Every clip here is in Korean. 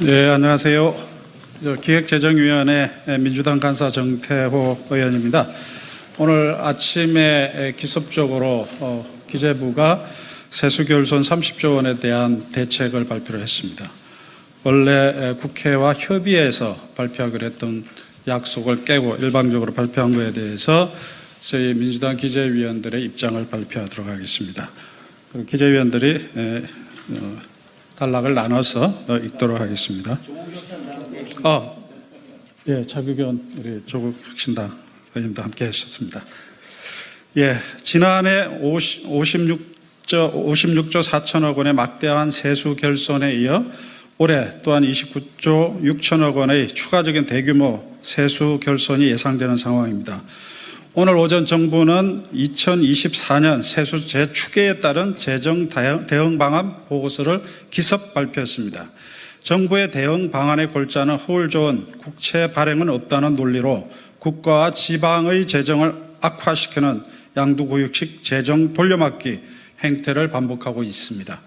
네, 안녕하세요. 기획재정위원회 민주당 간사 정태호 의원입니다. 오늘 아침에 기습적으로 기재부가 세수결손 30조 원에 대한 대책을 발표를 했습니다. 원래 국회와 협의해서 발표하기로 했던 약속을 깨고 일방적으로 발표한 것에 대해서 저희 민주당 기재위원들의 입장을 발표하도록 하겠습니다. 기재위원들이 단락을 나눠서 읽도록 하겠습니다. 예, 차규견 우리 조국혁신당 의원님도 함께 하셨습니다. 예, 지난해 56조 4천억 원의 막대한 세수 결손에 이어 올해 또한 29조 6천억 원의 추가적인 대규모 세수 결손이 예상되는 상황입니다. 오늘 오전 정부는 2024년 세수 재추계에 따른 재정 대응 방안 보고서를 기습 발표했습니다. 정부의 대응 방안의 골자는 허울 좋은 국채 발행은 없다는 논리로 국가와 지방의 재정을 악화시키는 양두구육식 재정 돌려막기 행태를 반복하고 있습니다.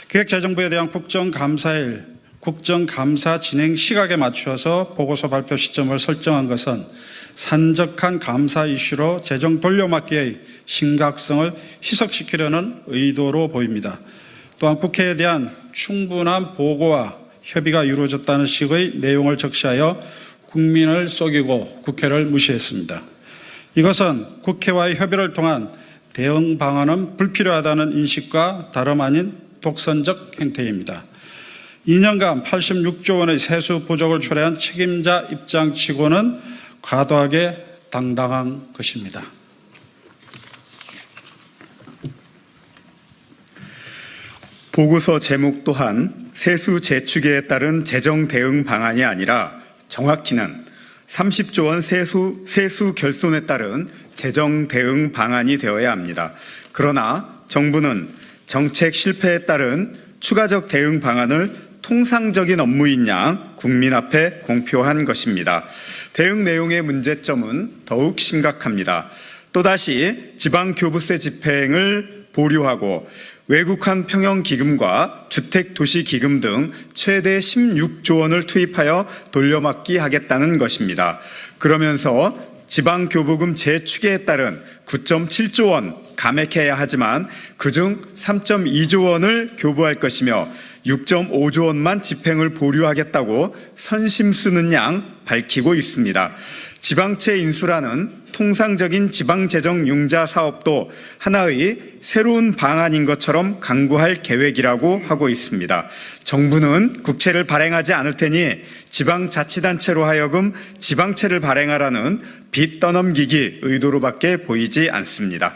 기획재정부에 대한 국정감사일, 국정감사 진행 시각에 맞추어서 보고서 발표 시점을 설정한 것은 산적한 감사 이슈로 재정 돌려막기의 심각성을 희석시키려는 의도로 보입니다. 또한 국회에 대한 충분한 보고와 협의가 이루어졌다는 식의 내용을 적시하여 국민을 속이고 국회를 무시했습니다. 이것은 국회와의 협의를 통한 대응 방안은 불필요하다는 인식과 다름 아닌 독선적 행태입니다. 2년간 86조 원의 세수 부족을 초래한 책임자 입장치고는 과도하게 당당한 것입니다. 보고서 제목 또한 세수 재추계에 따른 재정 대응 방안이 아니라 정확히는 30조 원 세수 결손에 따른 재정 대응 방안이 되어야 합니다. 그러나 정부는 정책 실패에 따른 추가적 대응 방안을 통상적인 업무인 양 국민 앞에 공표한 것입니다. 대응 내용의 문제점은 더욱 심각합니다. 또다시 지방교부세 집행을 보류하고 외국환 평형기금과 주택도시기금 등 최대 16조 원을 투입하여 돌려막기 하겠다는 것입니다. 그러면서 지방교부금 재추계에 따른 9.7조 원 감액해야 하지만 그중 3.2조 원을 교부할 것이며 6.5조 원만 집행을 보류하겠다고 선심 쓰는 양 밝히고 있습니다. 지방채 인수라는 통상적인 지방재정 융자 사업도 하나의 새로운 방안인 것처럼 강구할 계획이라고 하고 있습니다. 정부는 국채를 발행하지 않을 테니 지방자치단체로 하여금 지방채를 발행하라는 빚 떠넘기기 의도로밖에 보이지 않습니다.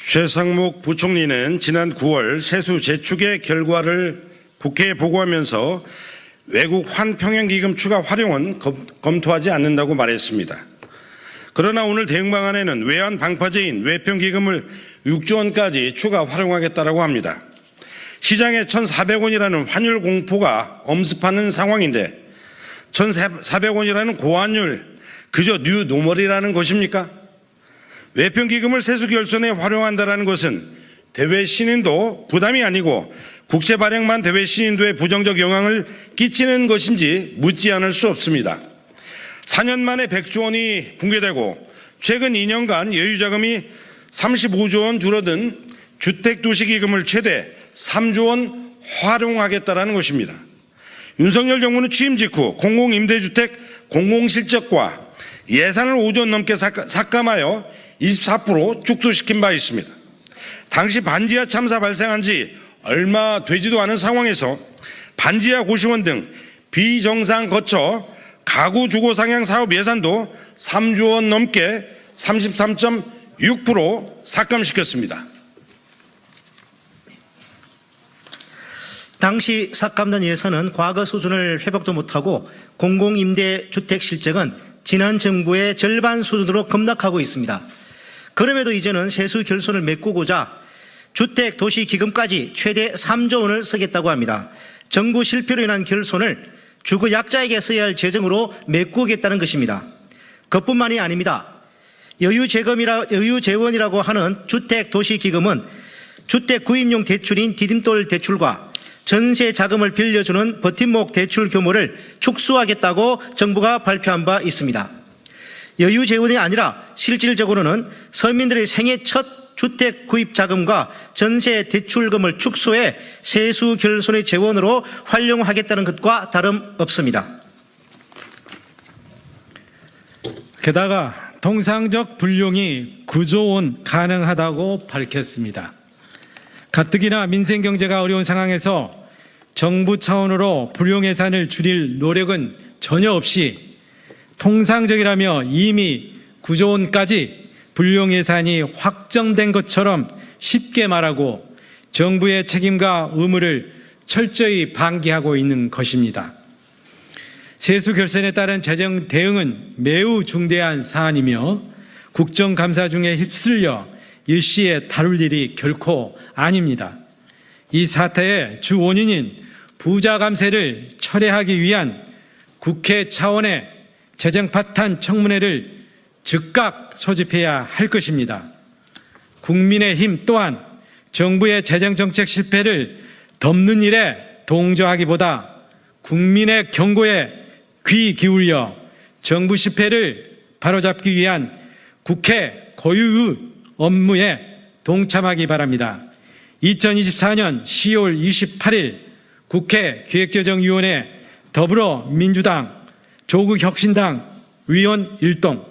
최상목 부총리는 지난 9월 세수 재추계 결과를 국회에 보고하면서 외국 환평형기금 추가 활용은 검토하지 않는다고 말했습니다. 그러나 오늘 대응 방안에는 외환 방파제인 외평기금을 6조 원까지 추가 활용하겠다고 합니다. 시장에 1,400원이라는 환율 공포가 엄습하는 상황인데 1,400원이라는 고환율 그저 뉴 노멀이라는 것입니까? 외평기금을 세수 결손에 활용한다는 것은 대외 신인도 부담이 아니고 국채 발행만 대외 신인도에 부정적 영향을 끼치는 것인지 묻지 않을 수 없습니다. 4년 만에 100조 원이 붕괴되고 최근 2년간 여유자금이 35조 원 줄어든 주택도시기금을 최대 3조 원 활용하겠다는 것입니다. 윤석열 정부는 취임 직후 공공임대주택 공공실적과 예산을 5조 원 넘게 삭감하여 24% 축소시킨 바 있습니다. 당시 반지하 참사 발생한 지 얼마 되지도 않은 상황에서 반지하 고시원 등 비정상 거처 가구 주거 상향 사업 예산도 3조 원 넘게 33.6% 삭감시켰습니다. 당시 삭감된 예산은 과거 수준을 회복도 못하고 공공임대주택 실적은 지난 정부의 절반 수준으로 급락하고 있습니다. 그럼에도 이제는 세수 결손을 메꾸고자 주택도시기금까지 최대 3조 원을 쓰겠다고 합니다. 정부 실패로 인한 결손을 주거 약자에게 써야 할 재정으로 메꾸겠다는 것입니다. 그뿐만이 아닙니다. 여유재원이라고 하는 주택도시기금은 주택 구입용 대출인 디딤돌 대출과 전세 자금을 빌려주는 버팀목 대출 규모를 축소하겠다고 정부가 발표한 바 있습니다. 여유 재원이 아니라 실질적으로는 서민들의 생애 첫 주택 구입 자금과 전세 대출금을 축소해 세수 결손의 재원으로 활용하겠다는 것과 다름없습니다. 게다가 통상적 불용이 9조 원 가능하다고 밝혔습니다. 가뜩이나 민생 경제가 어려운 상황에서 정부 차원으로 불용 예산을 줄일 노력은 전혀 없이 통상적이라며 이미 9조 원까지 불용 예산이 확정된 것처럼 쉽게 말하고 정부의 책임과 의무를 철저히 방기하고 있는 것입니다. 세수 결손에 따른 재정 대응은 매우 중대한 사안이며 국정감사 중에 휩쓸려 일시에 다룰 일이 결코 아닙니다. 이 사태의 주 원인인 부자 감세를 철회하기 위한 국회 차원의 재정 파탄 청문회를 즉각 소집해야 할 것입니다. 국민의힘 또한 정부의 재정 정책 실패를 덮는 일에 동조하기보다 국민의 경고에 귀 기울여 정부 실패를 바로잡기 위한 국회 고유의 업무에 동참하기 바랍니다. 2024년 10월 28일 국회 기획재정위원회 더불어민주당 조국혁신당 의원 일동.